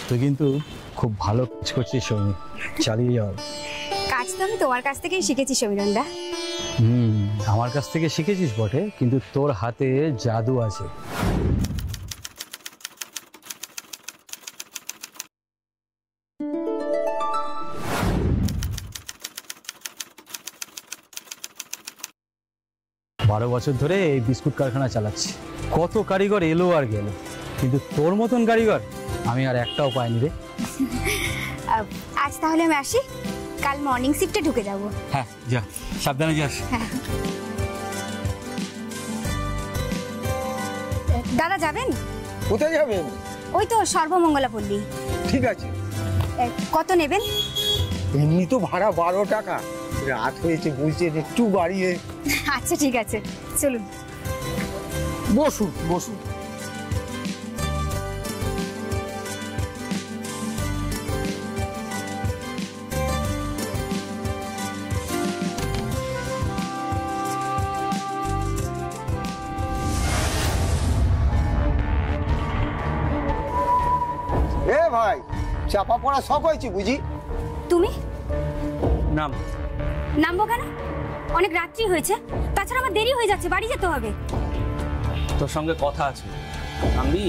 তুই কিন্তু খুব ভালো কাজ করছিস সৌমি, চালিয়ে যাও। কাজ তো আমি তোমার কাছ থেকেই শিখেছি সমীরণদা। আমার কাছ থেকে শিখেছিস বটে, কিন্তু তোর হাতে জাদু আছে। বারো বছর ধরে এই বিস্কুট কারখানা চালাচ্ছি, কত কারিগর এলো আর গেল, কিন্তু তোর মতন কারিগর আমি আর একটাও পাইনি রে। আজ তাহলে আমি আসি, কাল মর্নিং শিফটে ঢুকে যাব। হ্যাঁ যা, সাবধানে যাস। দাদা যাবেন? কোথায় যাবেন? ওই তো সর্বমঙ্গলা পল্লী। ঠিক আছে। কত নেবেন? এমনি তো ভাড়া 12 টাকা, রাত হয়েছে বুঝছেন, একটু বাড়িয়ে। আচ্ছা ঠিক আছে, চলুন। বসুন বসুন। এ ভাই, চাপা পড়া শখ হয়েছে বুঝি? তুমি নাম নামবো কেন? অনেক রাত্রি হয়েছে, তাছাড়া আমার দেরি হয়ে যাচ্ছে, বাড়ি যেতে হবে। তোর সঙ্গে কথা আছে, নামবি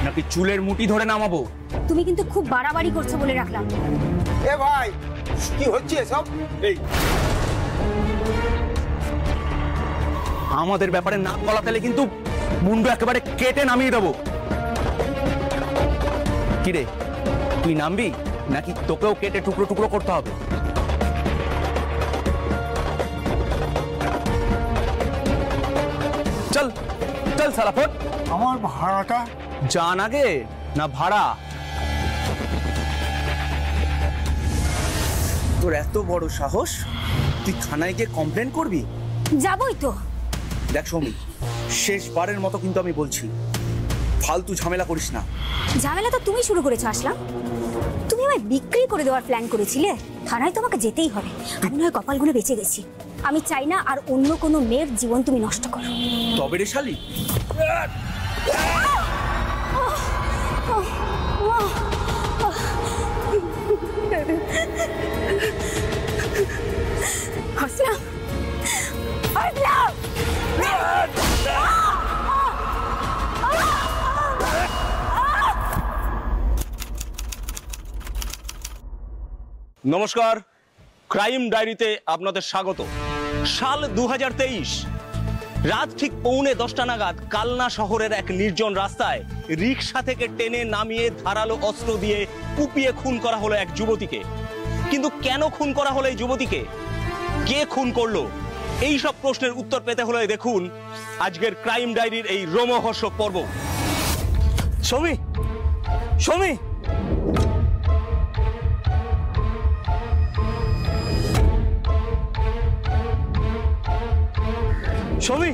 নাকি চুলের মুঠি ধরে নামাবো? তুমি কিন্তু খুব বাড়াবাড়ি করছো বলে রাখলাম। এ ভাই, কি হচ্ছে এসব? এই আমাদের ব্যাপারে নাক গলাতেলে কিন্তু মুন্ডু একেবারে কেটে নামিয়ে দেবো। কিরে, তুই নামবি নাকি তোকেও কেটে টুকরো টুকরো করতে হবে? চল চল সালা ফোট। আমার ভাড়াটা জান আগে না ভাড়া? তোর এত বড় সাহস, তুই থানায় গিয়ে কমপ্লেন করবি? যাবই তো। দেখ সৌমি, শেষবারের মতো কিন্তু আমি বলছি, ফালতু ঝামেলা করিস না। ঝামেলা তো তুমি শুরু করেছো আসলাম। তুমি আমায় বিক্রি করে দেওয়ার প্ল্যান করেছিলে, থানায় তোমাকে যেতেই হবে। আমি নয় কপালগুলো বেঁচে গেছি, আমি চাই না আর অন্য কোনো মেয়ের জীবন তুমি নষ্ট করো। তবে রে শালি, আসলাম, আসলাম। নমস্কার, ক্রাইম ডায়েরিতে আপনাদের স্বাগত। সাল 2023, রাত ঠিক 9:45 নাগাদ কালনা শহরের এক নির্জন রাস্তায় রিকশা থেকে টেনে নামিয়ে ধারালো অস্ত্র দিয়ে কুপিয়ে খুন করা হলো এক যুবতীকে। কিন্তু কেন খুন করা হলো এই যুবতীকে, কে খুন করলো, এই সব প্রশ্নের উত্তর পেতে হলে দেখুন আজকের ক্রাইম ডায়েরির এই রোমহর্ষক পর্ব। সৌমি, সৌমি, সৌমি,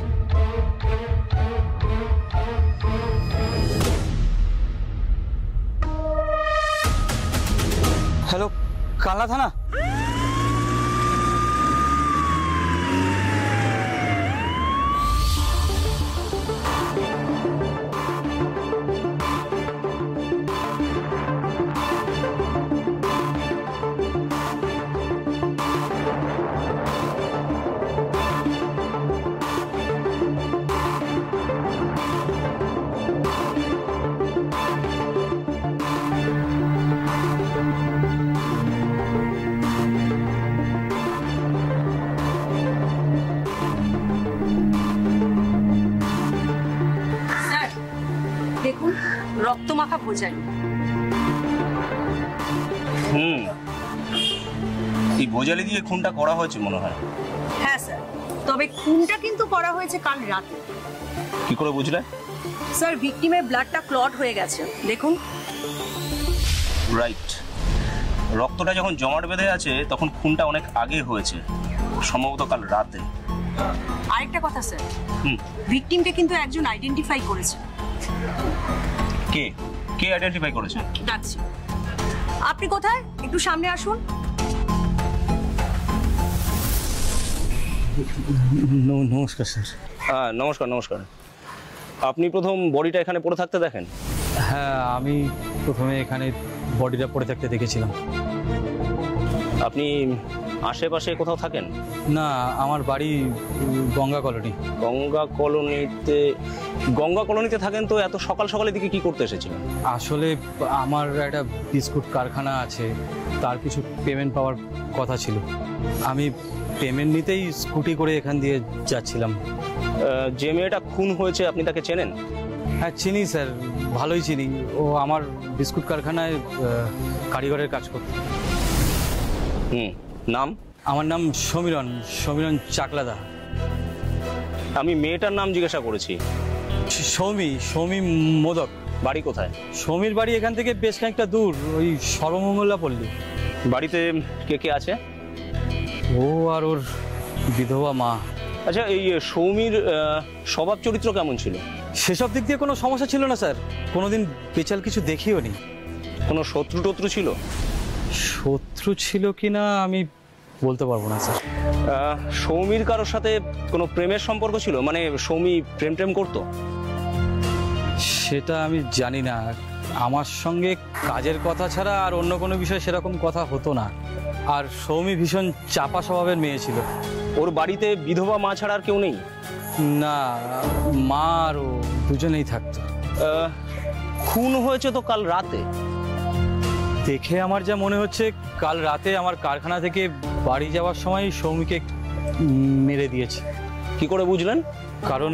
হ্যালো, কালনা থানা? দেখুন, রক্তমাখা ভোজালি। এই ভোজালি দিয়ে খুনটা করা হয়েছে মনে হয়। হ্যাঁ স্যার, তবে খুনটা কিন্তু করা হয়েছে কাল রাতে। কি করে বুঝলে? স্যার, ভিকটিমের ব্লাডটা ক্লট হয়ে গেছে, দেখুন। রাইট, রক্তটা যখন জমাট বেঁধে আছে তখন খুনটা অনেক আগে হয়েছে, সম্ভবত কাল রাতে। আরেকটা কথা স্যার, ভিকটিমকে কিন্তু একজন আইডেন্টিফাই করেছে। কে কে আইডেন্টিফাই করেছে? ডাকছি। আপনি কোথায়, একটু সামনে আসুন। নমস্কার স্যার। হ্যাঁ নমস্কার। নমস্কার। আপনি প্রথম বডিটা এখানে পড়ে থাকতে দেখেন। হ্যাঁ, আমি প্রথমে এখানে বডিটা পড়ে থাকতে দেখেছিলাম। আপনি আশেপাশে কোথাও থাকেন? না, আমার বাড়ি গঙ্গা কলোনি। গঙ্গা কলোনিতে থাকেন তো এত সকাল সকালের দিকে কি করতে এসেছিলেন? আসলে আমার একটা বিস্কুট কারখানা আছে, তার কিছু পেমেন্ট পাওয়ার কথা ছিল। আমি পেমেন্ট নিতেই স্কুটি করে এখান দিয়ে যাচ্ছিলাম। যে মেয়েটা খুন হয়েছে আপনি তাকে চেনেন? হ্যাঁ চিনি স্যার, ভালোই চিনি। ও আমার বিস্কুট কারখানায় কারিগরের কাজ করত। নাম? আমার নাম সমীরণ চাকলাদা। আমি মেয়েটার নাম জিজ্ঞাসা করেছি। সৌমি মোদক। বাড়ি কোথায়? সৌমির বাড়ি এখান থেকে বেশ খানিকটা দূর, ওই সর্বমঙ্গলা পল্লী। বাড়িতে কে কে আছে? ও আর ওর বিধবা মা। আচ্ছা, এই সৌমির স্বভাব চরিত্র কেমন ছিল? সেসব দিক দিয়ে কোনো সমস্যা ছিল না স্যার, কোনোদিন বেচাল কিছু দেখিও নি। কোনো শত্রু ছিল? শত্রু ছিল কিনা আমি বলতে পারবো না স্যার। সৌমির কারোর সাথে কোনো প্রেমের সম্পর্ক ছিল? মানে সৌমি প্রেম করতো? সেটা আমি জানি না। আমার সঙ্গে কাজের কথা ছাড়া আর অন্য কোনো বিষয় সেরকম কথা হতো না। আর সৌমি ভীষণ চাপা স্বভাবের মেয়ে ছিল। ওর বাড়িতে বিধবা মা ছাড়া আর কেউ নেই? না, মা আর ও দুজনেই থাকতো। খুন হয়েছে তো কাল রাতে। দেখে আমার যা মনে হচ্ছে, কাল রাতে আমার কারখানা থেকে বাড়ি যাওয়ার সময় সৌমিকে মেরে দিয়েছে। কি করে বুঝলেন? কারণ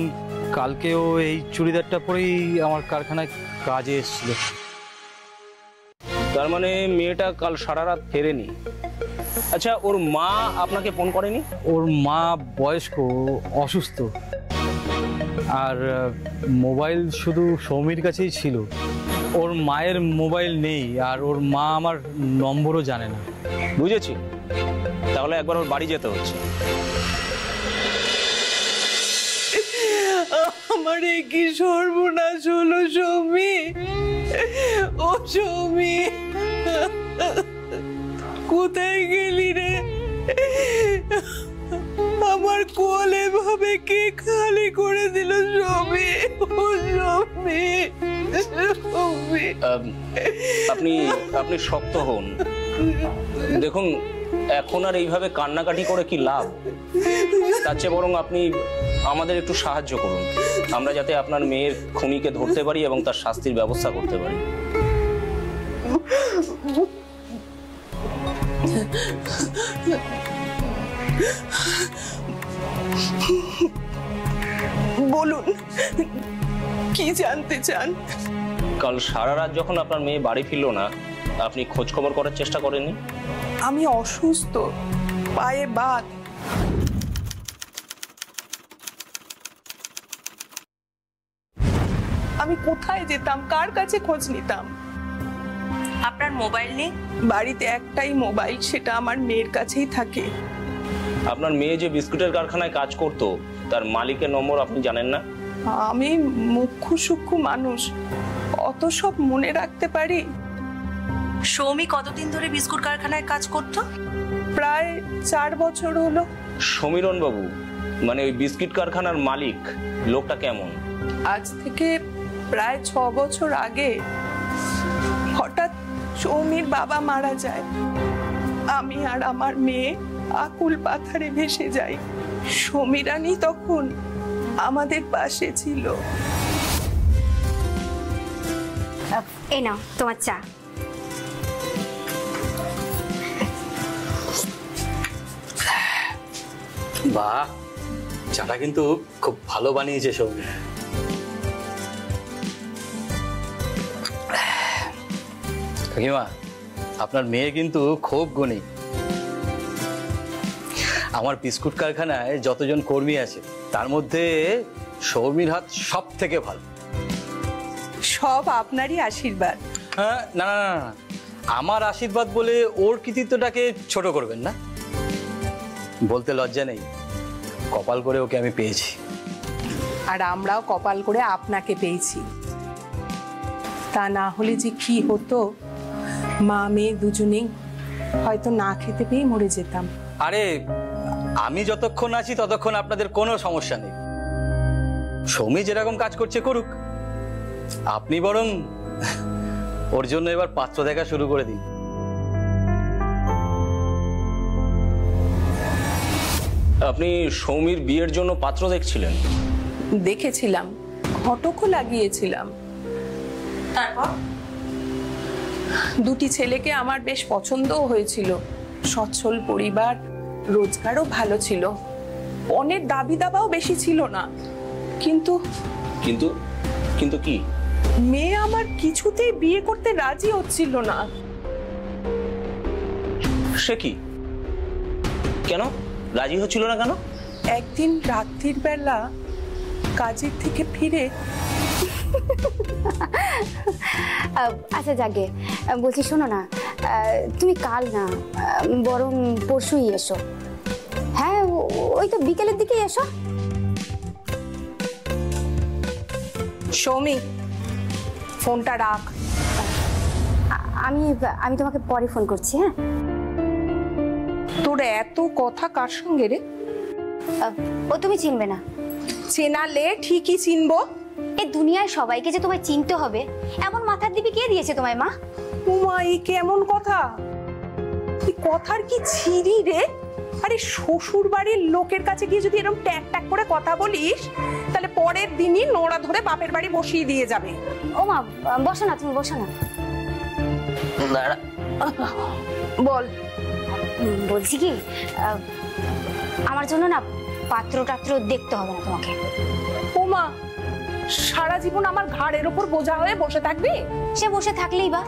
কালকে ও এই চুড়িদারটা পরেই আমার কারখানায় কাজে এসেছিল। তার মানে মেয়েটা কাল সারা রাত ফেরেনি। আচ্ছা, ওর মা আপনাকে ফোন করেনি? ওর মা বয়স্ক, অসুস্থ, আর মোবাইল শুধু সৌমির কাছেই ছিল। ওর মায়ের মোবাইল নেই, আর ওর মা আমার নম্বরও জানে না। বুঝেছি, তাহলে একবার ওর বাড়ি যেতে হচ্ছে। আমার কি সর্বনাশ হলো সৌমি। ও সৌমি, কোথায় গেলি রে? আমার কোলে ভাবে কে খালি করে দিল সৌমি। ও সৌমি, সৌমি। আপনি শক্ত হন। দেখুন, এখন আর এইভাবে কান্নাকাটি করে কি লাভ? তার চেয়ে বরং আপনি আমাদের একটু সাহায্য করুন, আমরা যাতে আপনার মেয়ের খুনিকে ধরতে পারি এবং তার শাস্তির ব্যবস্থা করতে পারি। বলুন, কি জানতে চান? কাল সারা রাত যখন আপনার মেয়ে বাড়ি ফিরল না, আপনি খোঁজ খবর করার চেষ্টা করেননি? আমি অসুস্থ, পায়ে বাত। আমি কোথায় যেতাম, কার কাছে খোঁজ নিতাম? আপনার মোবাইল নেই? বাড়িতে একটাই মোবাইল, সেটা আমার মেয়ের কাছেই থাকে। আপনার মেয়ে যে বিস্কুটের কারখানায় কাজ করতো, তার মালিকের নম্বর আপনি জানেন না? আমি মুখ্য সূক্ষ্ম মানুষ, অত সব মনে রাখতে পারি? সৌমি কতদিন ধরে বিস্কুট কারখানায় কাজ করত? প্রায় 4 বছর হলো। সমীরণ বাবু, মানে ওই বিস্কিট কারখানার মালিক লোকটা কেমন? আজ থেকে প্রায় 6 বছর আগে হঠাৎ সৌমির বাবা মারা যায়। আমি আর আমার মেয়ে আকুল পাথারে ভেসে যাই। সমীরানী তখন আমাদের পাশে ছিল। এই নাও তোমার চা। বাহ, চাটা কিন্তু খুব ভালো বানিয়েছে সৌমি। কাকিমা, আপনার মেয়ে কিন্তু খুব গুণী। আমার বিস্কুট কারখানায় যতজন কর্মী আছে তার মধ্যে সৌমির হাত সব থেকে ভালো। সব আপনারই আশীর্বাদ। হ্যাঁ, না না না, আমার আশীর্বাদ বলে ওর কৃতিত্বটাকে ছোট করবেন না। বলতে লজ্জা নেই, কপাল করে ওকে আমি পেয়েছি। আর আমরাও কপাল করে আপনাকে পেয়েছি। তা না হলে যে কি হতো, মা মেয়ে দুজনেই হয়তো না খেতে পেয়ে মরে যেতাম। আরে, আমি যতক্ষণ আছি ততক্ষণ আপনাদের কোনো সমস্যা নেই। সৌমি যেরকম কাজ করছে করুক, আপনি বরং ওর জন্য এবার পাত্র দেখা শুরু করে দিই। আপনি সৌমির বিয়ের জন্য পাত্র দেখছিলেন? দেখেছিলাম, ঘটকও লাগিয়েছিলাম। তারপর দুটি ছেলেকে আমার বেশ পছন্দও হয়েছিল। সচ্ছল পরিবার, রোজগারও ভালো ছিল, অনেক দাবি দাবাও বেশি ছিল না। কিন্তু কিন্তু কিন্তু কি? মেয়ে আমার কিছুতেই বিয়ে করতে রাজি হচ্ছিল না। সে কি? কেন রাজি হচ্ছিল না কেন? একদিন রাত্রির বেলা কাজের থেকে ফিরে আচ্ছা জাগে, বলছি শোনো না, তুমি কাল না বরং পরশুই এসো। হ্যাঁ, ওই তো বিকেলের দিকেই এসো। সৌমি, ফোনটা রাখ। আমি আমি তোমাকে পরে ফোন করছি। হ্যাঁ, তোর এত কথা কার সঙ্গে রে? ও তুমি চিনবে না। চেনালে ঠিকই চিনবো। এই দুনিয়ায় সবাইকে যে তোমায় চিনতে হবে এমন মাথার দিবি কে দিয়েছে তোমায় মা? উমা, এই কেমন কথা? এই কথার কি ছিরি রে? আরে শ্বশুর বাড়ির লোকের কাছে গিয়ে যদি এরকম ট্যাক ট্যাক করে কথা বলিস, তাহলে পরের দিনই নোড়া ধরে বাপের বাড়ি বসিয়ে দিয়ে যাবে। ও মা, বসো না, তুমি বসো না। বল। বলছি কি, আমার জন্য না পাত্র টাত্র দেখতে হবে না তোমাকে। উমা, সারা জীবন আমার ঘাড়ের ওপর বোঝা হয়ে বসে থাকবি? সে বসে থাকলেই বা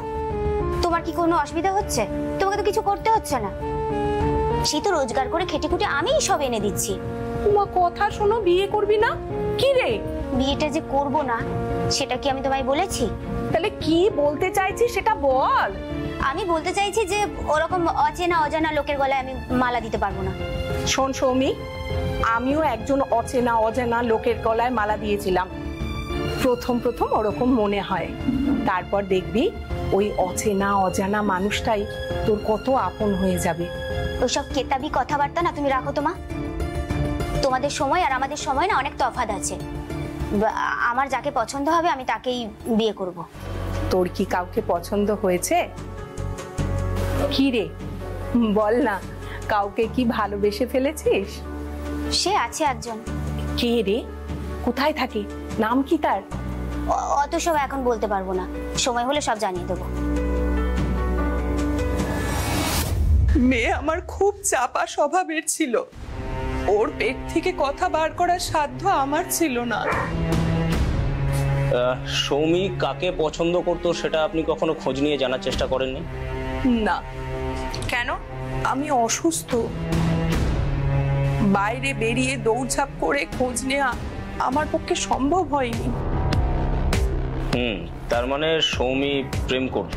তোমার কি কোনো অসুবিধা হচ্ছে? তোমাকে তো কিছু করতে হচ্ছে না, সে তো রোজগার করে খেটে খুটে আমিই সব এনে দিচ্ছি। উমা, কথা শোনো, বিয়ে করবি না? কি রে? বিয়েটা যে করব না সেটা কি আমি তোমায় বলেছি? তাহলে কি বলতে চাইছিস সেটা বল। আমি বলতে চাইছি যে ওরকম অচেনা অজানা লোকের গলায় আমি মালা দিতে পারবো না। শোন সৌমি, আমিও একজন অচেনা অজানা লোকের গলায় মালা দিয়েছিলাম। প্রথম প্রথম ওরকম মনে হয়, তারপর দেখবি ওই অচেনা অজানা মানুষটাই তোর কত আপন হয়ে যাবে। ওইসব কেতাবি কথাবার্তা না তুমি রাখো তো মা। তোমাদের সময় আর আমাদের সময় না অনেক তফাৎ আছে। আমার যাকে পছন্দ হবে আমি তাকেই বিয়ে করব। তোর কি কাউকে পছন্দ হয়েছে? কি রে, বল না, কাউকে কি ভালোবেসে ফেলেছিস? সে আছে একজন। কে রে? কোথায় থাকে? নাম কি তার? অত সব এখন বলতে পারবো না, সময় হলে সব জানিয়ে দেবো। মেয়ে আমার খুব চাপা স্বভাবের ছিল, ওর পেট থেকে কথা বার করার সাধ্য আমার ছিল না। সৌমি কাকে পছন্দ করতো সেটা আপনি কখনো খোঁজ নিয়ে জানার চেষ্টা করেননি? না। কেন? আমি অসুস্থ, বাইরে বেরিয়ে দৌড়ঝাঁপ করে খোঁজ নেওয়া আমার পক্ষে সম্ভব হয়নি। তার মানে সৌমি প্রেম করত?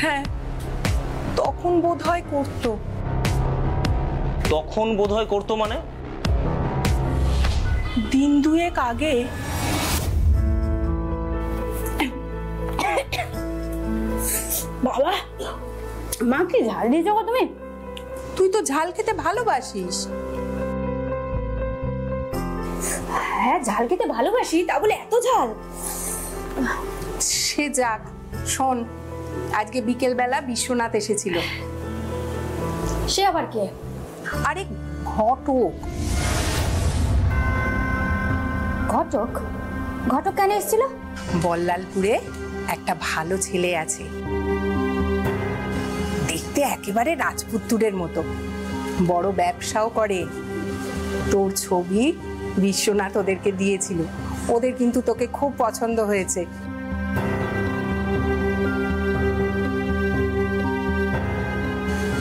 হ্যাঁ, তখন বোধহয় করতো। তখন বোধহয় করতো মানে? দিন দুয়েক আগে। বাবা, মা কি ঝাল দিয়েছো গো তুমি? তুই তো ঝাল খেতে ভালোবাসিস। হ্যাঁ, ঝাল খেতে ভালোবাসি, তা বলে এত ঝাল? সে যাক, শোন, আজকে বিকেল বেলা বিশ্বনাথ এসেছিল। সে আবার কে? আরে ঘটক। ঘটক? ঘটক কেন এসেছিল? বল্লালপুরে একটা ভালো ছেলে আছে, দেখতে একেবারে রাজপুত্তুরের মতো, বড় ব্যবসাও করে। তোর ছবি বিশ্বনাথ ওদেরকে দিয়েছিল, ওদের কিন্তু তোকে খুব পছন্দ হয়েছে।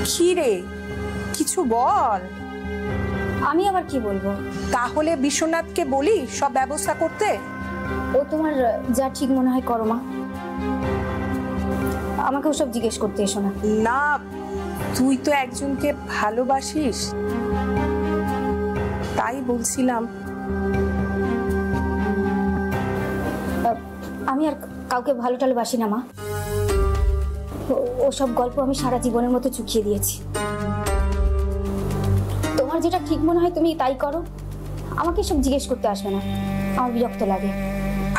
কি রে, কিছু বল। আমি আবার কি বলবো? তাহলে বিশ্বনাথকে বলি সব ব্যবস্থা করতে। ও তোমার যা ঠিক মনে হয় করো মা, আমাকে ওসব জিজ্ঞেস করতে এসো না। না, তুই তো একজনকে ভালোবাসিস, তাই বলছিলাম। আমি আর কাউকে ভালো টালবাসি না মা, ওসব গল্প আমি সারা জীবনের মতো চুকিয়ে দিয়েছি। তোমার যেটা ঠিক মনে হয় তুমি তাই করো, আমাকে সব জিজ্ঞেস করতে আসবে না, আমার বিরক্ত লাগে।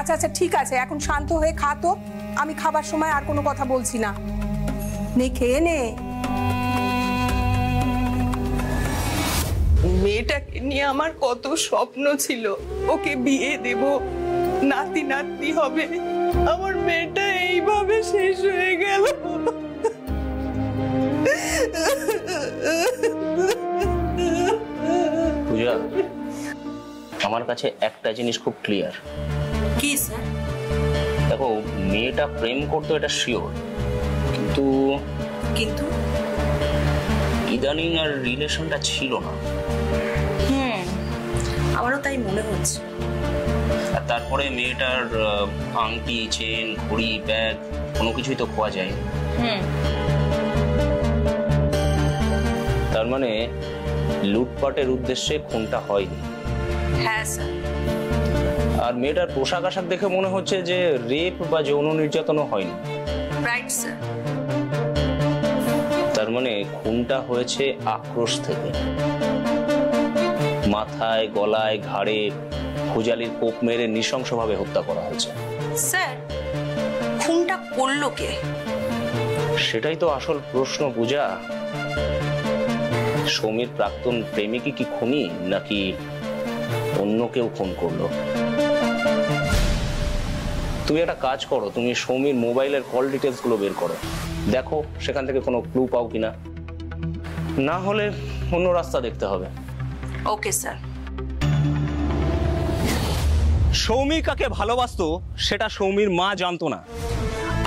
আচ্ছা আচ্ছা ঠিক আছে, এখন শান্ত হয়ে খা তো। আমি খাবার সময় আর কোনো কথা বলছি না। নে খেয়ে নে। মেয়েটাকে নিয়ে আমার কত স্বপ্ন ছিল, ওকে বিয়ে দেব, নাতি নাতনি হবে। আমার মেয়েটা এইভাবে শেষ হয়ে গেল। পূজা, আমার কাছে একটা জিনিস খুব ক্লিয়ার। কি স্যার? দেখো, মেয়েটা প্রেম করতো এটা শিওর, কিন্তু কিন্তু ইদানিং আর রিলেশনটা ছিল না। আমারও তাই মনে হচ্ছে। আর তারপরে মেয়েটার আংটি, চেন, ঘড়ি, ব্যাগ কোনো কিছুই তো খোয়া যায়। তার মানে লুটপাটের উদ্দেশ্যে খুনটা হয়নি। হ্যাঁ স্যার। আর মেয়েটার পোশাক আশাক দেখে মনে হচ্ছে যে রেপ বা যৌন নির্যাতনও হয়নি। Right sir. তার মানে খুনটা হয়েছে আক্রোশ থেকে। মাথায়, গলায়, ঘাড়ে খুজালির কোপ মেরে নৃশংসভাবে হত্যা করা হয়েছে। স্যার, খুনটা করলো কে? সেটাই তো আসল প্রশ্ন পূজা। সৌমির প্রাক্তন প্রেমিকই কি খুনি, নাকি অন্য কেউ খুন করলো? তুমি একটা কাজ করো, তুমি সৌমির মোবাইলের কল ডিটেলস গুলো বের করো, দেখো সেখান থেকে কোনো ক্লু পাও কিনা। না হলে অন্য রাস্তা দেখতে হবে। Okay sir. সৌমি কাকে ভালোবাসতো সেটা সৌমির মা জানতো না।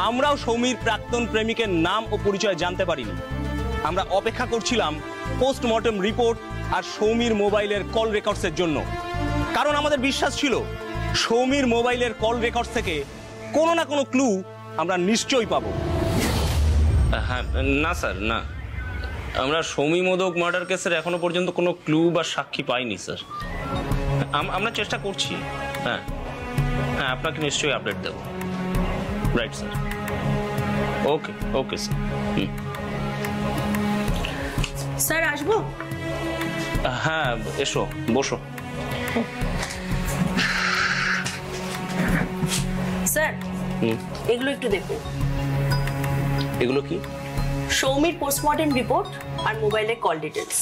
আমরাও সৌমির প্রাক্তন প্রেমিকের নাম ও পরিচয় জানতে পারিনি। আমরা অপেক্ষা করছিলাম পোস্টমর্টেম রিপোর্ট আর সৌমির মোবাইলের কল রেকর্ডসের জন্য, কারণ আমাদের বিশ্বাস ছিল সৌমির মোবাইলের কল রেকর্ডস থেকে কোনো না কোনো ক্লু আমরা নিশ্চয়ই পাবো। হ্যাঁ, না স্যার, না, আমরা সৌমি মোদক মার্ডার কেসের এখনো পর্যন্ত কোনো ক্লু বা সাক্ষী পাইনি স্যার। আমরা চেষ্টা করছি। হ্যাঁ হ্যাঁ, আপনাকে নিশ্চয়ই আপডেট দেব। Right sir. Okay okay sir. Sir আসবো? হ্যাঁ এসো, বসো। স্যার, এগুলো একটু দেখুন। এগুলো কি? সৌমির পোস্টমর্টেম রিপোর্ট আর মোবাইলের কল ডিটেলস।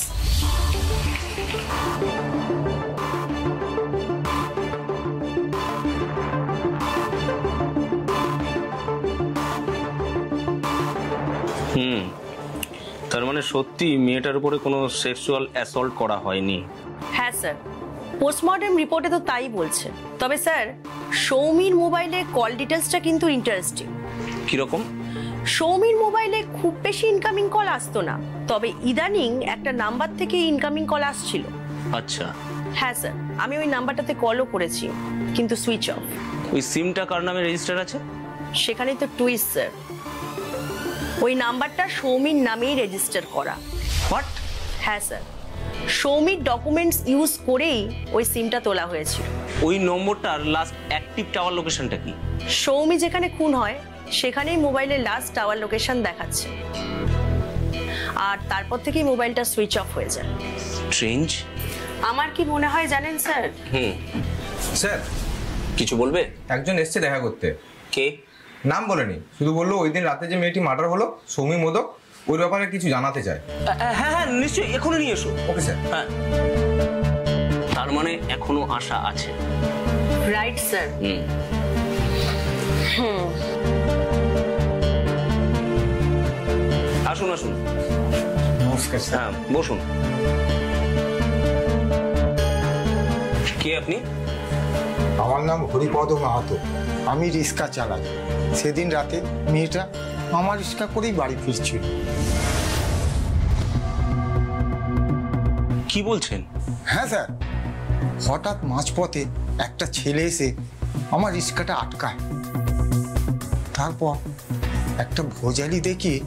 তার মানে সত্যি মেয়েটার উপরে কোনো সেক্সুয়াল অ্যাসল্ট করা হয়নি? হ্যাঁ স্যার, পোস্টমর্টেম রিপোর্টে তো তাই বলছে। তবে স্যার, সৌমির মোবাইলে কল ডিটেলসটা কিন্তু ইন্টারেস্টিং। কিরকম? সৌমির মোবাইলে খুব বেশি ইনকামিং কল আসতো না, তবে ইদানিং একটা নাম্বার থেকে ইনকামিং কল আসছিল। আচ্ছা। হ্যাঁ স্যার, আমি ওই নাম্বারটাতে কলও করেছি, কিন্তু সুইচ অফ। ওই সিমটা কার নামে রেজিস্টার আছে? সেখানেই তো টুইস্ট স্যার। ওই নাম্বারটা সৌমির নামেই রেজিস্টার করা। হোয়াট? হ্যাঁ স্যার, সৌমির ডকুমেন্টস ইউজ করেই ওই সিমটা তোলা হয়েছিল। ওই নম্বরটার লাস্ট অ্যাক্টিভ টাওয়ার লোকেশনটা কি? সৌমি যেখানে খুন হয় সেখানেই মোবাইলের লাস্ট টাওয়ার লোকেশন দেখাচ্ছে, আর তারপর থেকেই মোবাইলটা সুইচ অফ হয়ে যায়। স্ট্রেঞ্জ। আমার কি মনে হয় জানেন স্যার? স্যার, কিছু বলবে? একজন এসছে দেখা করতে। কে? নাম বলেনি, শুধু বললো ওই দিন রাতে যে মেয়েটি মার্ডার হলো সৌমি মোদক, ওই ব্যাপারে কিছু জানাতে চায়। হ্যাঁ হ্যাঁ, নিশ্চয়ই, এখনই নিয়ে এসো। Okay sir. হ্যাঁ, তার মানে এখনো আশা আছে। Right sir. আসুন আসুন। নমস্কার স্যার। হ্যাঁ বসুন। কে আপনি? আমার নাম হরিপদ মাহাতো, আমি রিক্সা চালাই। সেদিন রাতে মেয়েটা আমার রিক্সা করেই বাড়ি ফিরছিল। কি বলছেন? হ্যাঁ স্যার, হঠাৎ মাঝপথে একটা ছেলে এসে আমার রিক্সাটা আটকায়। তারপর একটা ভোজালি দেখিয়ে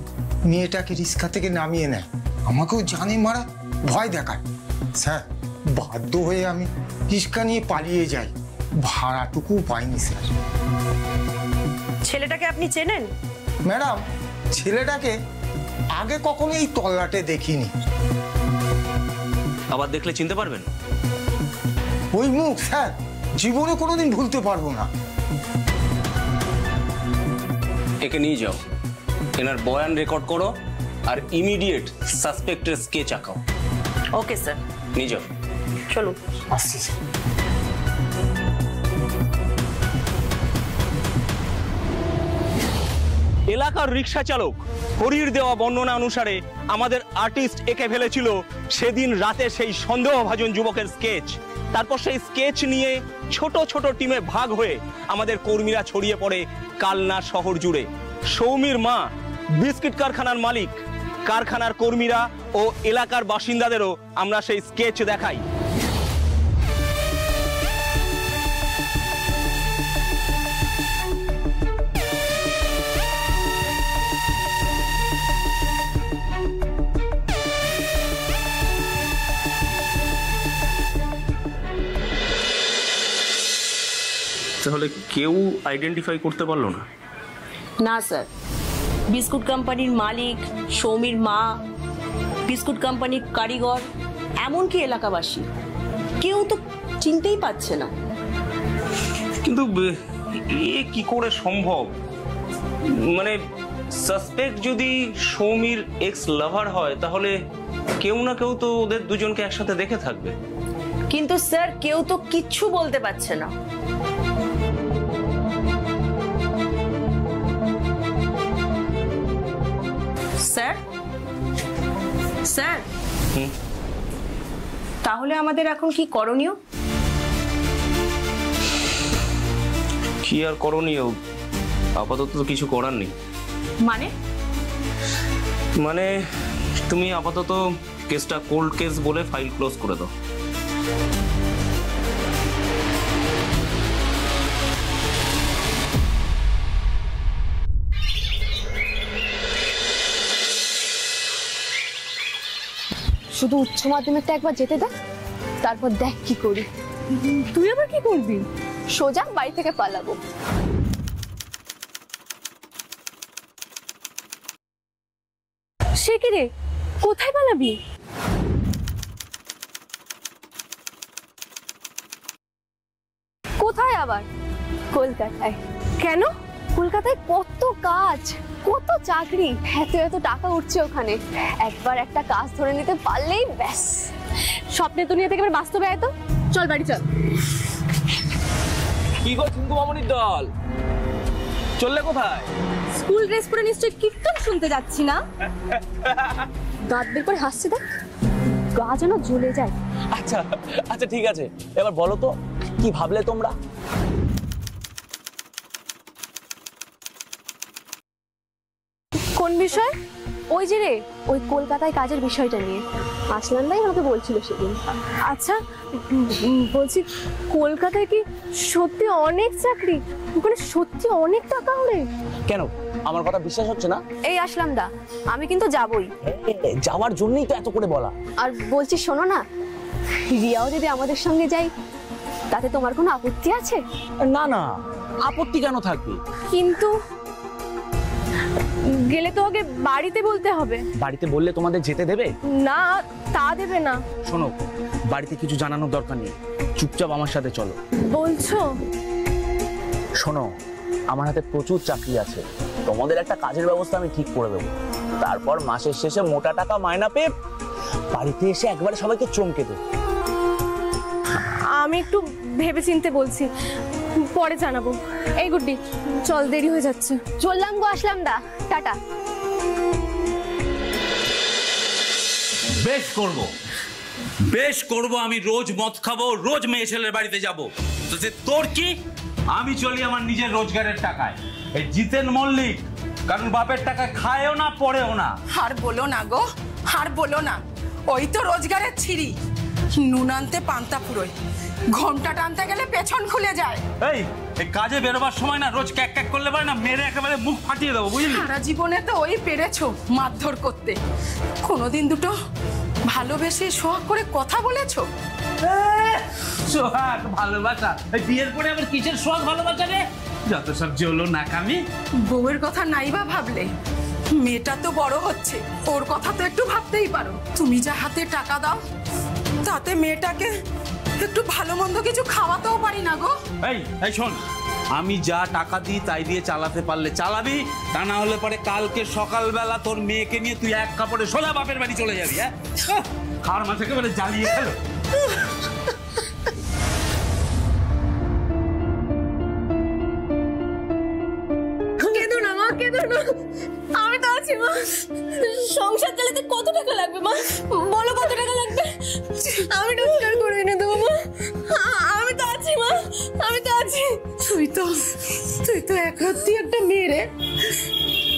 মেয়েটাকে রিক্সা থেকে নামিয়ে নেয়, আমাকেও জানে মারা ভয় দেখায়। স্যার, বাধ্য হয়ে আমি রিক্সা নিয়ে পালিয়ে যাই, ভাড়াটুকু পাইনি স্যার। ছেলেটাকে আপনি চেনেন? ম্যাডাম, ছেলেটাকে আগে কখনো এই তল্লাটে দেখিনি। আবার দেখলে চিনতে পারবেন? ওই মুখ স্যার, জীবনে কোনোদিন ভুলতে পারবো না। একে নিয়ে যাও, এনার বয়ান রেকর্ড করো আর ইমিডিয়েট সাসপেক্টের স্কেচ আঁকাও। Okay sir. নিয়ে যাও। চলুন। আসছি স্যার। এলাকার রিক্সা চালক হরির দেওয়া বর্ণনা অনুসারে আমাদের আর্টিস্ট এঁকে ফেলেছিল সেদিন রাতে সেই সন্দেহভাজন যুবকের স্কেচ। তারপর সেই স্কেচ নিয়ে ছোট ছোট টিমে ভাগ হয়ে আমাদের কর্মীরা ছড়িয়ে পড়ে কালনা শহর জুড়ে। সৌমির মা বিস্কিট কারখানার মালিক, কারখানার কর্মীরা ও এলাকার বাসিন্দাদেরও আমরা সেই স্কেচ দেখাই। তাহলে কেউ আইডেন্টিফাই করতে পারলো না? না স্যার, বিস্কুট কোম্পানির মালিক, সৌমির মা, বিস্কুট কোম্পানির কারিগর, এমনকি এলাকাবাসী কেউ তো চিনতেই পারছে না। কিন্তু এ কি করে সম্ভব? মানে সাসপেক্ট যদি সৌমির এক্স লাভার হয় তাহলে কেউ না কেউ তো ওদের দুজনকে একসাথে দেখে থাকবে। কিন্তু স্যার কেউ তো কিচ্ছু বলতে পারছে না। স্যার, স্যার, তাহলে আমাদের এখন কি করণীয়? কি আর করণীয়, আপাতত তো কিছু করার নেই। মানে তুমি আপাতত কেসটা কোল্ড কেস বলে ফাইল ক্লোজ করে দাও। শুধু উচ্চ মাধ্যমিকটা একবার যেতে দেখ, তারপর দেখ কি করি। তুই আবার কি করবি? সোজা বাড়ি থেকে পালাবো। সে কি রে, কোথায় পালাবি? কোথায় আবার? কলকাতায়। কেন? কলকাতায় কত কাজ, কত চাকরি, এত এত টাকা উঠছে ওখানে। একবার একটা কাজ ধরে নিতে পারলেই ব্যাস, স্বপ্নের দুনিয়া থেকে এবার বাস্তবে আয় তো। চল বাড়ি চল। কি গো চিঙ্কু মামনির দল, চললে কোথায়? স্কুল ড্রেস পরে নিশ্চয়ই কীর্তন শুনতে যাচ্ছি না? দাঁত বের করে হাসছে দেখ, গা যেন জ্বলে যায়। আচ্ছা আচ্ছা ঠিক আছে, এবার বলো তো কি ভাবলে তোমরা? কোন বিষয়? ওই যে রে, ওই কলকাতায় কাজের বিষয়টা নিয়ে আসলাম ভাই আমাকে বলছিল সেদিন। আচ্ছা বলছি, কলকাতায় কি সত্যি অনেক চাকরি? ওখানে সত্যি অনেক টাকা ওরে? কেন, আমার কথা বিশ্বাস হচ্ছে না? এই আসলাম দা, আমি কিন্তু যাবই। যাওয়ার জন্যই তো এত করে বলা। আর বলছি শোনো না, রিয়াও যদি আমাদের সঙ্গে যাই তাতে তোমার কোনো আপত্তি আছে? না না, আপত্তি কেন থাকবে? কিন্তু গেলে তো আগে বাড়িতে বলতে হবে। বাড়িতে বললে তোমাদের যেতে দেবে? না, তা দেবে না। শোনো, বাড়িতে কিছু জানানোর দরকার নেই, চুপচাপ আমার সাথে চলো। বলছো? শোনো, আমার হাতে প্রচুর চাকরি আছে, তোমাদের একটা কাজের ব্যবস্থা আমি ঠিক করে দেবো। তারপর মাসের শেষে মোটা টাকা মায়না পেয়ে বাড়িতে এসে একবারে সবাইকে চমকে দেবো। আমি একটু ভেবে চিনতে বলছি, পরে জানাবো। এই গুড্ডি চল, দেরি হয়ে যাচ্ছে। চললাম গো, আসলাম দা, টাটা। বেশ করব, বেশ করব, আমি রোজ মদ খাবো, রোজ মেয়ে ছেলের বাড়িতে যাবো। তো সে তোর কি? আমি চলি আমার নিজের রোজগারের টাকায়। এই জিতেন মল্লিক কারণ বাপের টাকা খায়ও না পড়েও না। আর বলো না গো, আর বলো না, ওই তো রোজগারের ছিরি, নুন আনতে পান্তা ফুরোয়, ঘন্টা টানতে গেলে পেছন খুলে যায়। এই কাজে বেরোবার সময় না রোজ ক্যাক ক্যাক করলে পারে না, মেরে একেবারে মুখ ফাটিয়ে দেবো, বুঝলি? সারা জীবনে তো ওই পেরেছো মারধর করতে, কোনোদিন দুটো ভালোবেসে সোহাগ করে কথা বলেছো? সোহাগ ভালোবাসা? বিয়ের পরে আবার কিসের সোহাগ ভালোবাসা রে? যত সব জলো নাকামি। বউয়ের কথা নাইবা ভাবলে, মেয়েটা তো বড় হচ্ছে, ওর কথা তো একটু ভাবতেই পারো। তুমি যা হাতে টাকা দাও তাতে মেয়েটাকে একটু ভালো মন্দ কিছু খাওয়াতেও পারি না গো। এই শোন, আমি যা টাকা দিই তাই দিয়ে চালাতে পারলে চালাবি, তা না হলে পরে কালকে সকালবেলা তোর মেয়েকে নিয়ে তুই এক কাপড়ে সোজা বাপের বাড়ি চলে যাবি। হ্যাঁ, খাওয়ার মাছ একেবারে জ্বালিয়ে খেলো। কেঁদো না মা, কেঁদো না, আমি তো আছি মা। সংসার চালাতে কত টাকা লাগবে মা? বলো কত টাকা লাগবে, আমি রোজগার করে এনে দেবো মা। আমি তো আছি মা, আমি তো আছি। তুই তো একরত্তি একটা মেয়ে রে,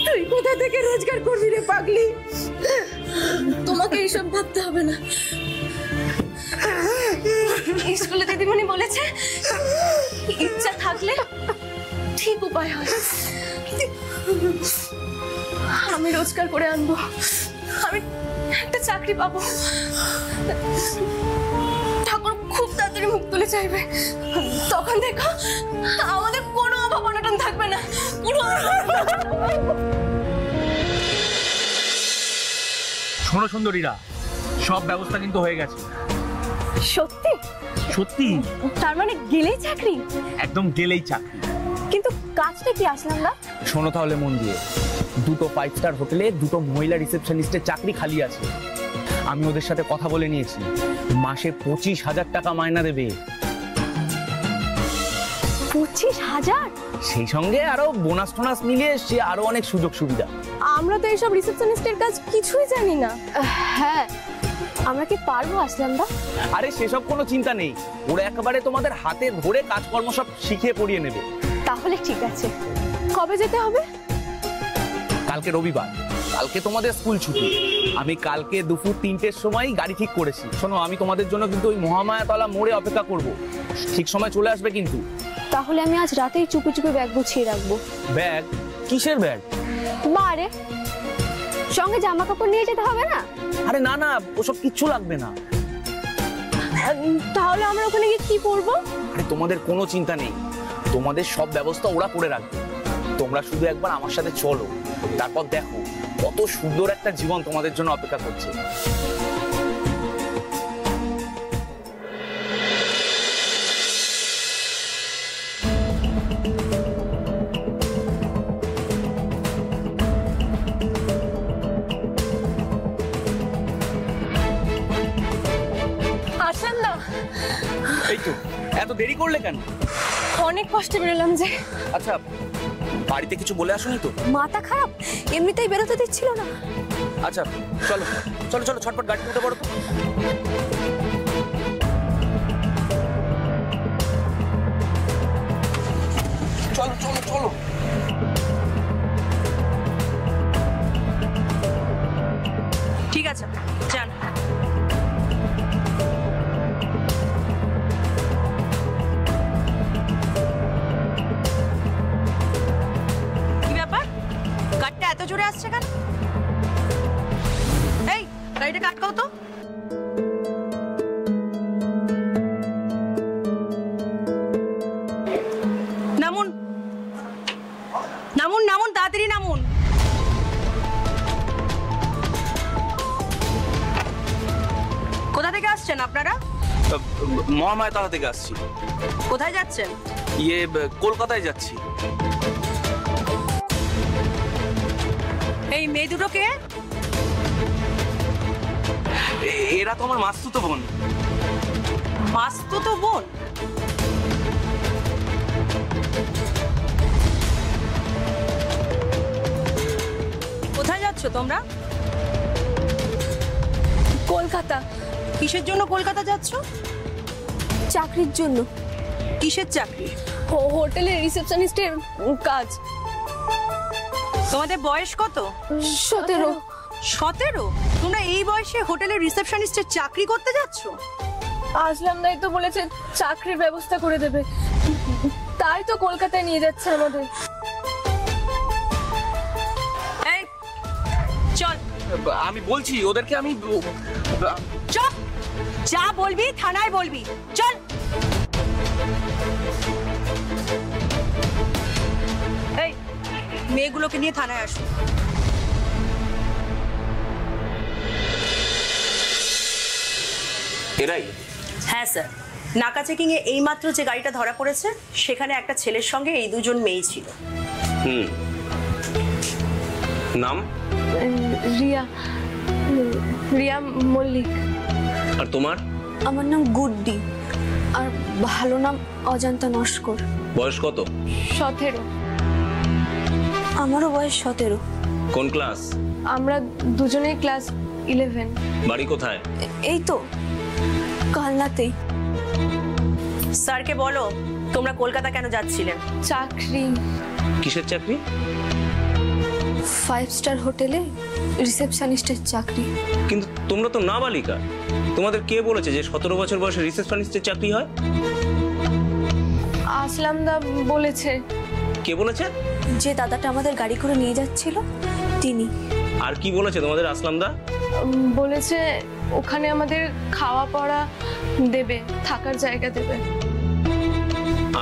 তুই কোথা থেকে রোজগার করবি রে পাগলি? তোমাকে এইসব ভাবতে হবে না। স্কুলে দিদিমণি বলেছে ইচ্ছা থাকলে ঠিক উপায় হয়। আমি রোজগার করে আনবো, আমি একটা চাকরি পাবো। ঠাকুর খুব তাড়াতাড়ি মুখ তুলে চাইবে, তখন দেখো আমাদের কোনো অভাব অনটন থাকবে না। শোনো সুন্দরীরা, সব ব্যবস্থা কিন্তু হয়ে গেছে। সত্যি সত্যি? তার মানে গেলেই চাকরি? একদম গেলেই চাকরি। কিন্তু কাজটা কি আসলাম না? শোনো তাহলে মন দিয়ে, দুটো 5 স্টার হোটেলে দুটো মহিলা রিসেপশনিস্টের চাকরি খালি আছে। আমি ওদের সাথে কথা বলে নিয়েছি, মাসে 25,000 টাকা মাইনা দেবে। 25,000? সেই সঙ্গে আরো বোনাস টোনাস মিলিয়ে সে আরো অনেক সুযোগ সুবিধা। আমরা তো এইসব রিসেপশনিস্টের কাজ কিছুই জানি না। হ্যাঁ, আমরা কি পারবো আসলাম দা? আরে সেসব কোনো চিন্তা নেই, ওরা একেবারে তোমাদের হাতে ধরে কাজকর্ম সব শিখিয়ে পড়িয়ে নেবে। তাহলে ঠিক আছে। কবে যেতে হবে? কালকে রবিবার, কালকে তোমাদের স্কুল ছুটি। আমি কালকে দুপুর 3টের সময় গাড়ি ঠিক করেছি। শোনো, আমি তোমাদের জন্য কিন্তু ওই মহামায়াতলা মোড়ে অপেক্ষা করব, ঠিক সময় চলে আসবে কিন্তু। তাহলে আমি আজ রাতেই চুপি চুপি ব্যাগ গুছিয়ে রাখবো। ব্যাগ? কিসের ব্যাগ? বারে সঙ্গে জামা কাপড় নিয়ে যেতে হবে না? আরে না না, ওসব কিচ্ছু লাগবে না। তাহলে আমরা ওখানে গিয়ে কি করবো? আরে তোমাদের কোনো চিন্তা নেই, তোমাদের সব ব্যবস্থা ওরা করে রাখবে। তোমরা শুধু একবার আমার সাথে চলো, তারপর দেখো কত সুন্দর একটা জীবন তোমাদের জন্য অপেক্ষা করছে। আসেন না। এই তো, এত দেরি করলে কেন? অনেক কষ্টে বেরোলাম যে। আচ্ছা, বাড়িতে কিছু বলে আসোনি তো? মাথা খারাপ, এমনিতেই বেরোতে দিচ্ছিল না। আচ্ছা চলো চলো চলো, ছটপট গাড়ি উঠে পড়ো তো। চলো চলো চলো। ঠিক আছে, যান। কি ব্যাপার, গাড়িটা এত জোরে আসছে কেন? এই গাড়িটা আটকাও তো। নামুন নামুন নামুন, তাড়াতাড়ি নামুন। কোথা থেকে আসছেন আপনারা? মহামায়াতলা থেকে আসছি। কোথায় যাচ্ছেন? কলকাতায় যাচ্ছি। এই মেয়ে দুটো কে? এরা তো আমার মাসতুতো বোন। মাসতুতো বোন? কোথায় যাচ্ছ তোমরা? কলকাতা। কিসের জন্য কলকাতা যাচ্ছ? চাকরির জন্য। কিসের চাকরি? হোটেলে রিসেপশনিস্টের কাজ। তোমাদের বয়স কত? 17। 17? তোমরা এই বয়সে হোটেলের রিসেপশনিস্টের চাকরি করতে যাচ্ছ? আসলাম নাই তো বলেছে চাকরির ব্যবস্থা করে দেবে, তাই তো কলকাতায় নিয়ে যাচ্ছে আমাদের। এই চল। আমি বলছি ওদেরকে, আমি চল, যা বলবি থানায় বলবি, চল। এই মেয়েগুলোকে নিয়ে থানায় আসো। এরাই? হ্যাঁ স্যার। নাকা চেকিং এ এইমাত্র যে গাড়িটা ধরা পড়েছে সেখানে একটা ছেলের সঙ্গে এই দুজন মেয়ে ছিল। নাম? রিয়া, রিয়া মল্লিক। আর তোমার? আমার নাম গুড্ডি, আর ভালো নাম অজান্তা নস্কর। বয়স কত? 17। আমারও বয়স 17। কোন ক্লাস? আমরা দুজনেই ক্লাস 11। বাড়ি কোথায়? এই তো কালনাতেই। স্যারকে বলো তোমরা কলকাতা কেন যাচ্ছিলে? চাকরি। কিসের চাকরি? 5 স্টার হোটেলে রিসেপশনিস্টের চাকরি। কিন্তু তোমরা তো নাবালিকা, তোমাদের কে বলেছে যে 17 বছর বয়সে রিসেপশনিস্টের চাকরি হয়? আসলাম দা বলেছে। কে বলেছে? যে দাদাটা আমাদের গাড়ি করে নিয়ে যাচ্ছিল তিনি। আর কি বলেছে তোমাদের আসলাম দা? বলেছে ওখানে আমাদের খাওয়া পড়া দেবে, থাকার জায়গা দেবে,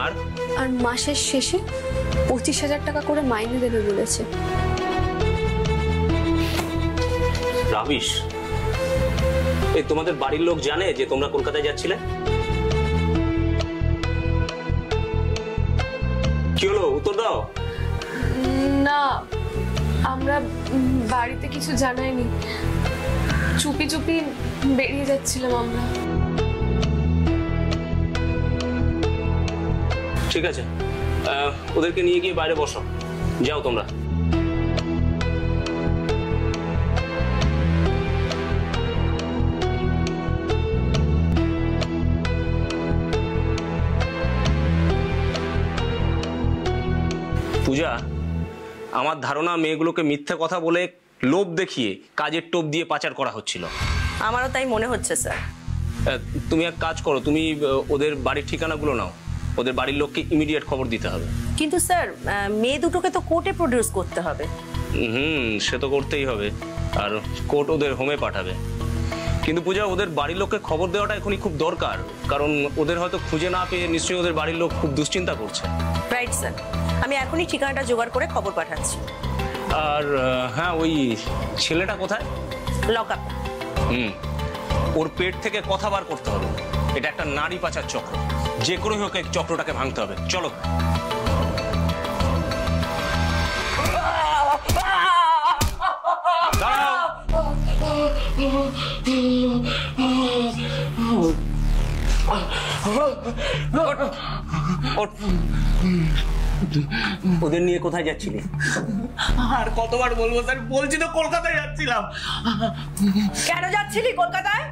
আর আর মাসের শেষে 25,000 টাকা করে মাইনে দেবে বলেছে। রাবিশ, এই তোমাদের বাড়ির লোক জানে যে তোমরা কলকাতায় যাচ্ছিলে? কি হলো, উত্তর দাও। না, আমরা বাড়িতে কিছু জানাইনি, চুপি চুপি বেরিয়ে যাচ্ছিলাম আমরা। ঠিক আছে, ওদেরকে নিয়ে গিয়ে বাইরে বসো, যাও তোমরা। পূজা, আমার ধারণা মেয়েগুলোকে মিথ্যে কথা বলে লোভ দেখিয়ে কাজের টোপ দিয়ে পাচার করা হচ্ছিল। আমারও তাই মনে হচ্ছে স্যার। তুমি এক কাজ করো, তুমি ওদের বাড়ির ঠিকানাগুলো নাও, ওদের বাড়ির লোককে ইমিডিয়েট খবর দিতে হবে। কিন্তু স্যার মেয়ে দুটোকে তো কোর্টে প্রডিউস করতে হবে। সে তো করতেই হবে, আর কোর্ট ওদের হোমে পাঠাবে। কিন্তু পূজা, ওদের বাড়ির লোককে খবর দেওয়াটা এখনই খুব দরকার, কারণ ওদের হয়তো খুঁজে না পেয়ে নিশ্চয়ই ওদের বাড়ির লোক খুব দুশ্চিন্তা করছে। রাইট স্যার, আমি এখনই ঠিকানাটা জোগাড় করে খবর পাঠাচ্ছি। আর হ্যাঁ, ওই ছেলেটা কোথায়? Lock up. ওর পেট থেকে কথা বার করতে হবে। এটা একটা নারী পাচার চক্র, যে করে হোক এই চক্রটাকে ভাঙতে হবে। চলো। ওদের নিয়ে কোথায় যাচ্ছিলি? আর কতবার বলবো স্যার, বলছি তো কলকাতায় যাচ্ছিলাম। কেন যাচ্ছিলি কলকাতায়?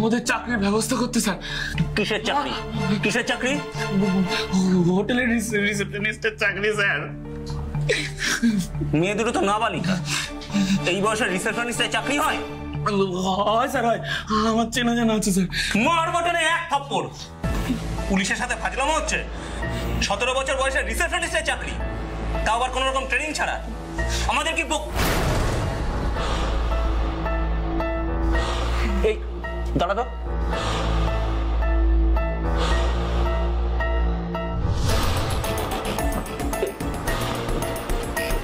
ওদের চাকরির ব্যবস্থা করতে স্যার। কিসের চাকরি? কিসের চাকরি? হোটেলের রিসেপশনিস্টের চাকরি স্যার। মেয়ে দুটো তো নাবালিকা, এই বয়সে রিসেপশনিস্টের চাকরি হয়? হয় স্যার, হয়। আমার চেনা জানা আছে স্যার। মার বটনে এক থাপ্পড়। পুলিশের সাথে ফাজলামো হচ্ছে? 17 বছর বয়সে রিসেপশনিস্টের চাকরি, তাও আবার কোন রকম ট্রেনিং ছাড়া। আমাদের কি এই দাঁড়া তো।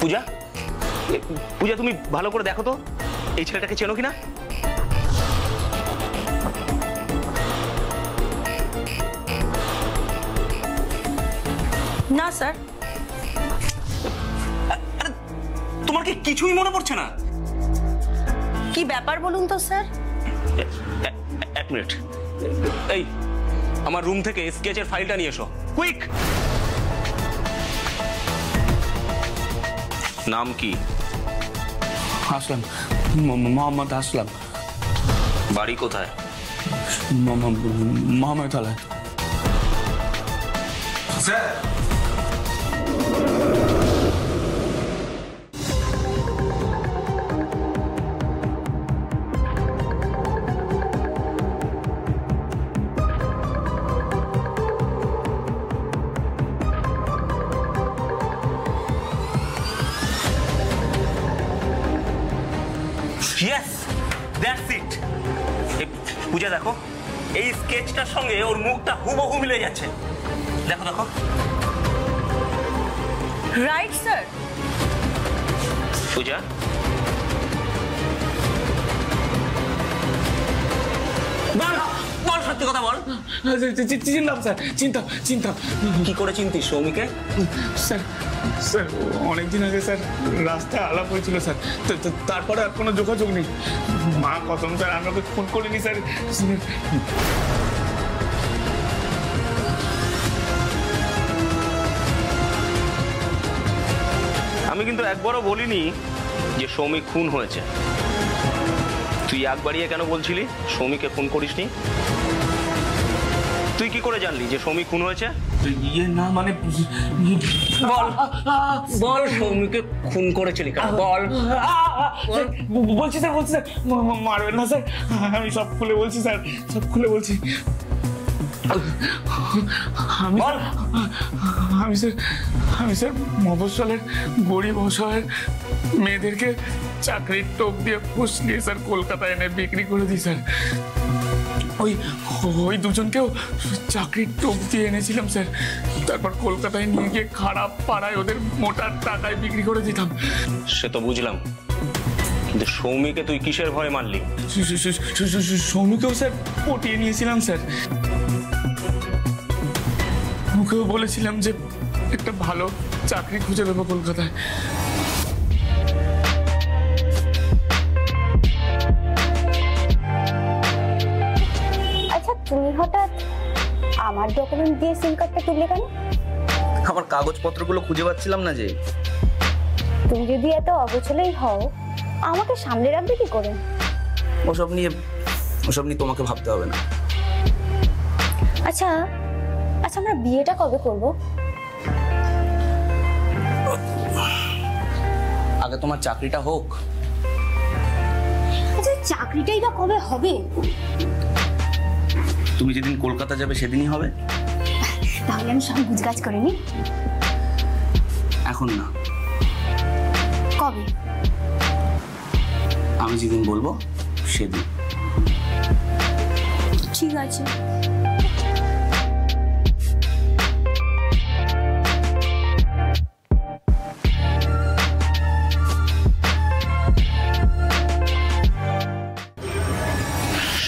পূজা, পূজা তুমি ভালো করে দেখো তো এই ছেলেটাকে চেনো কিনা। না স্যার। তোমার কি কিছুই মনে পড়ছে না? কি ব্যাপার বলুন তো স্যার। এক মিনিট, এই আমার রুম থেকে স্কেচের ফাইলটা নিয়ে এসো, কুইক। নাম কি? আসলাম, মোহাম্মদ আসলাম। বাড়ি কোথায়? মহাময়তলায়। Sir, Yes, that's it. Puja দেখো, এই স্কেচটার সঙ্গে ওর মুখটা হুবহু মিলে যাচ্ছে। দেখো দেখো। Right sir. পূজা, বল সত্যি কথা বল। চিনতাম স্যার, চিনতাম। কি করে চিনতিস সৌমিকে? স্যার অনেকদিন আগে স্যার রাস্তায় আলাপ হয়েছিল স্যার, তারপরে আর কোনো যোগাযোগ নেই। মা কসম স্যার, আমি ওকে ফোন করিনি স্যার। আমি কিন্তু একবারও বলিনি যে সৌমিক খুন হয়েছে। তুই একবারই কেন বলছিলি সৌমিকে খুন করিসনি? তুই কি করে জানলি যে সৌমিক খুন হয়েছে? না মানে বল সৌমিকে খুন করেছিলি কেন? বল। বলছি স্যার, মারবেন না স্যার, আমি সব খুলে বলছি স্যার, সব খুলে বলছি। আমি স্যার মফস্বলের গরিব অসহায় মেয়েদেরকে চাকরির টোপ দিয়ে ফুসলিয়ে স্যার কলকাতায় এনে বিক্রি করে দিই স্যার। ওই দুজনকেও চাকরির টোপ দিয়ে এনেছিলাম স্যার, তারপর কলকাতায় নিয়ে গিয়ে খারাপ পাড়ায় ওদের মোটার টাকায় বিক্রি করে দিতাম। সে তো বুঝলাম, কিন্তু সৌমিকে তুই কিসের ভয়ে মারলি? সৌমিকেও স্যার পটিয়ে নিয়েছিলাম স্যার। ওকেও বলেছিলাম যে একটা ভালো চাকরি খুঁজে দেবো কলকাতায়। আচ্ছা, তুমি হঠাৎ আমার ডকুমেন্ট দিয়ে সিম কার্ডটা তুললে কেন? আমার কাগজপত্রগুলো খুঁজে পাচ্ছিলাম না যে। তুমি যদি এত অগোছলেই হও, আমাকে সামনে রাখবে কি করে? ওসব নিয়ে তোমাকে ভাবতে হবে না। আচ্ছা, আমরা বিয়েটা কবে করব? আগে তোমার চাকরিটা হোক। আচ্ছা, চাকরিটাই বা কবে হবে? তুমি যেদিন কলকাতা যাবে সেদিনই হবে। তাহলে আমি সব গুজগাছ করে নি। এখন না। কবে? আমি যেদিন বলবো সেদিন। ঠিক আছে।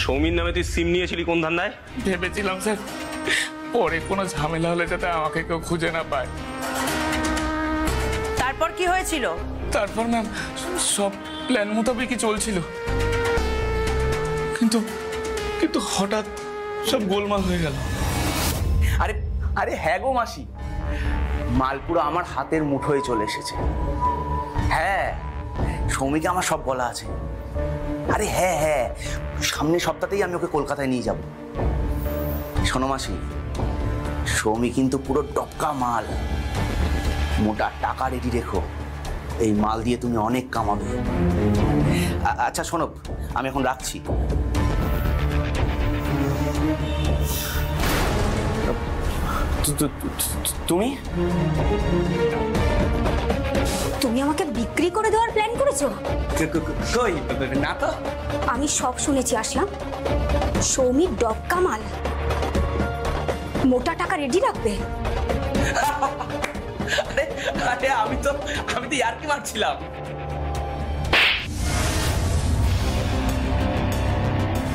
সৌমির নামে তুই সিম নিয়েছিলি কোন ধান্দায়? ভেবেছিলাম স্যার পরে কোনো ঝামেলা হলে যাতে আমাকে কেউ খুঁজে না পায়। তারপর কি হয়েছিল? তারপর ম্যাম সব প্ল্যান মোতাবেকই চলছিল, কিন্তু হঠাৎ সব গোলমাল হয়ে গেল। আরে হ্যাঁ গো মাসি, মালপুরা আমার হাতের মুঠোয় চলে এসেছে। হ্যাঁ, সৌমিকে আমার সব বলা আছে। আরে হ্যাঁ, সামনের সপ্তাহতেই আমি ওকে কলকাতায় নিয়ে যাব। শোনো মাসি, সৌমি কিন্তু পুরো টক্কা মাল। মোটা টাকা রেডি রেখো, এই মাল দিয়ে তুমি অনেক কামাবে। আচ্ছা শোনো, আমি এখন রাখছি। তুমি আমাকে বিক্রি করে দেওয়ার প্ল্যান করেছো? কই না তো। আমি সব শুনেছি আসলাম। সৌমির ডক্কা মাল, মোটা টাকা রেডি রাখবে। আরে আমি তো ইয়ার্কি মারছিলাম।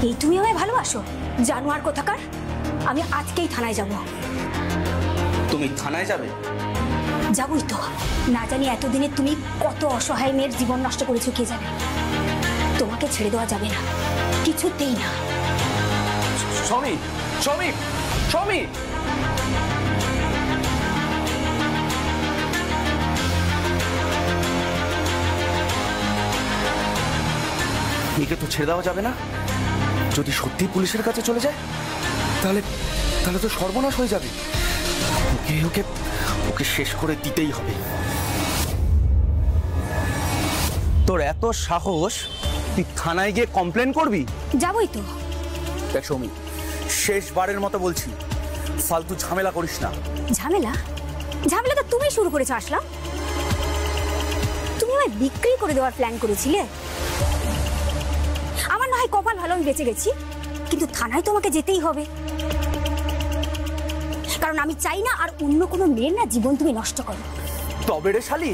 এই তুমি আমায় ভালোবাসো জানোয়ার কোথাকার? আমি আজকেই থানায় যাব। তুমি থানায় যাবে? যাবই তো। না জানি এতদিনে তুমি কত অসহায় মেয়ের জীবন নষ্ট করেছো কে জানে। তোমাকে ছেড়ে দেওয়া যাবে না, কিছুতেই না। সৌমি, একে তো ছেড়ে দেওয়া যাবে না। যদি সত্যি পুলিশের কাছে চলে যায় তাহলে তো সর্বনাশ হয়ে যাবে। ওকে শেষ করে দিতেই হবে। তোর এত সাহস, তুই থানায় গিয়ে কমপ্লেন করবি? যাবই তো। দেখ সৌমি, শেষবারের মতো বলছি, ফালতু ঝামেলা করিস না। ঝামেলা তো তুমি শুরু করেছো আসলাম। তুমি আমায় বিক্রি করে দেওয়ার প্ল্যান করেছিলে। আমার না হয় কপাল ভালো, আমি বেঁচে গেছি, কিন্তু থানায় তোমাকে যেতেই হবে। কারণ আমি চাই না আর অন্য কোনো মেয়ের না জীবন তুমি নষ্ট করো। তবে রে শালি,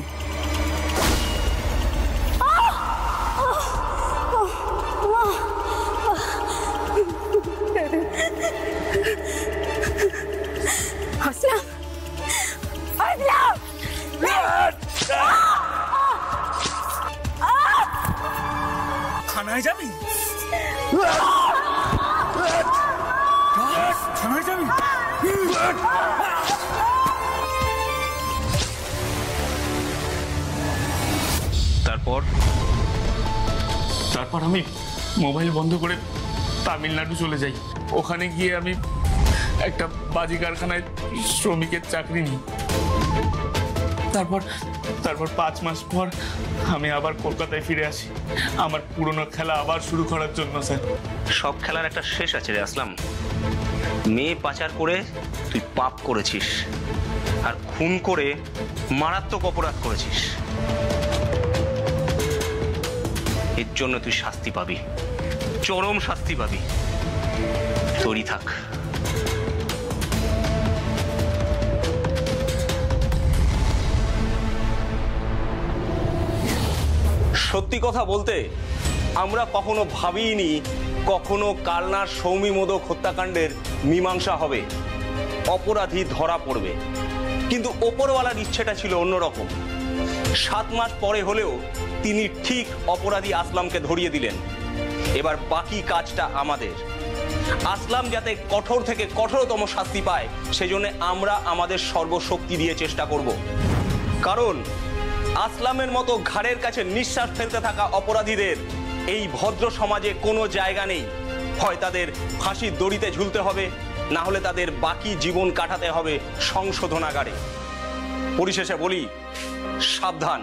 আসলাম, আসলাম! থানায় যাবি? থানায় যাবি? তারপর আমি মোবাইল বন্ধ করে তামিলনাড়ু চলে যাই। ওখানে গিয়ে আমি একটা বাজি কারখানায় শ্রমিকের চাকরি নিই। তারপর 5 মাস পর আমি আবার কলকাতায় ফিরে আসি আমার পুরনো খেলা আবার শুরু করার জন্য। স্যার, সব খেলার একটা শেষ আছে রে আসলাম। মেয়ে পাচার করে তুই পাপ করেছিস, আর খুন করে মারাত্মক অপরাধ করেছিস। এর জন্য তুই শাস্তি পাবি, চরম শাস্তি পাবি। তৈরি থাক। সত্যি কথা বলতে আমরা কখনো ভাবিনি কখনো কালনার সৌমি মোদক হত্যাকাণ্ডের মীমাংসা হবে, অপরাধী ধরা পড়বে। কিন্তু ওপরওয়ালার ইচ্ছেটা ছিল অন্যরকম। 7 মাস পরে হলেও তিনি ঠিক অপরাধী আসলামকে ধরিয়ে দিলেন। এবার বাকি কাজটা আমাদের। আসলাম যাতে কঠোর থেকে কঠোরতম শাস্তি পায়, সেজন্য আমরা আমাদের সর্বশক্তি দিয়ে চেষ্টা করব। কারণ আসলামের মতো ঘাড়ের কাছে নিঃশ্বাস ফেলতে থাকা অপরাধীদের এই ভদ্র সমাজে কোনো জায়গা নেই। হয় তাদের ফাঁসির দড়িতে ঝুলতে হবে, না হলে তাদের বাকি জীবন কাটাতে হবে সংশোধনাগারে। পরিশেষে বলি, সাবধান।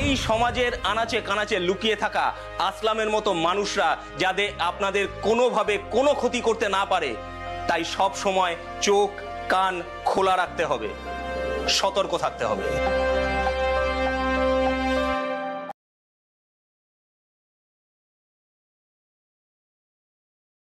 এই সমাজের আনাচে কানাচে লুকিয়ে থাকা আসলামের মতো মানুষরা যাতে আপনাদের কোনোভাবে কোনো ক্ষতি করতে না পারে, তাই সব সময় চোখ কান খোলা রাখতে হবে, সতর্ক থাকতে হবে।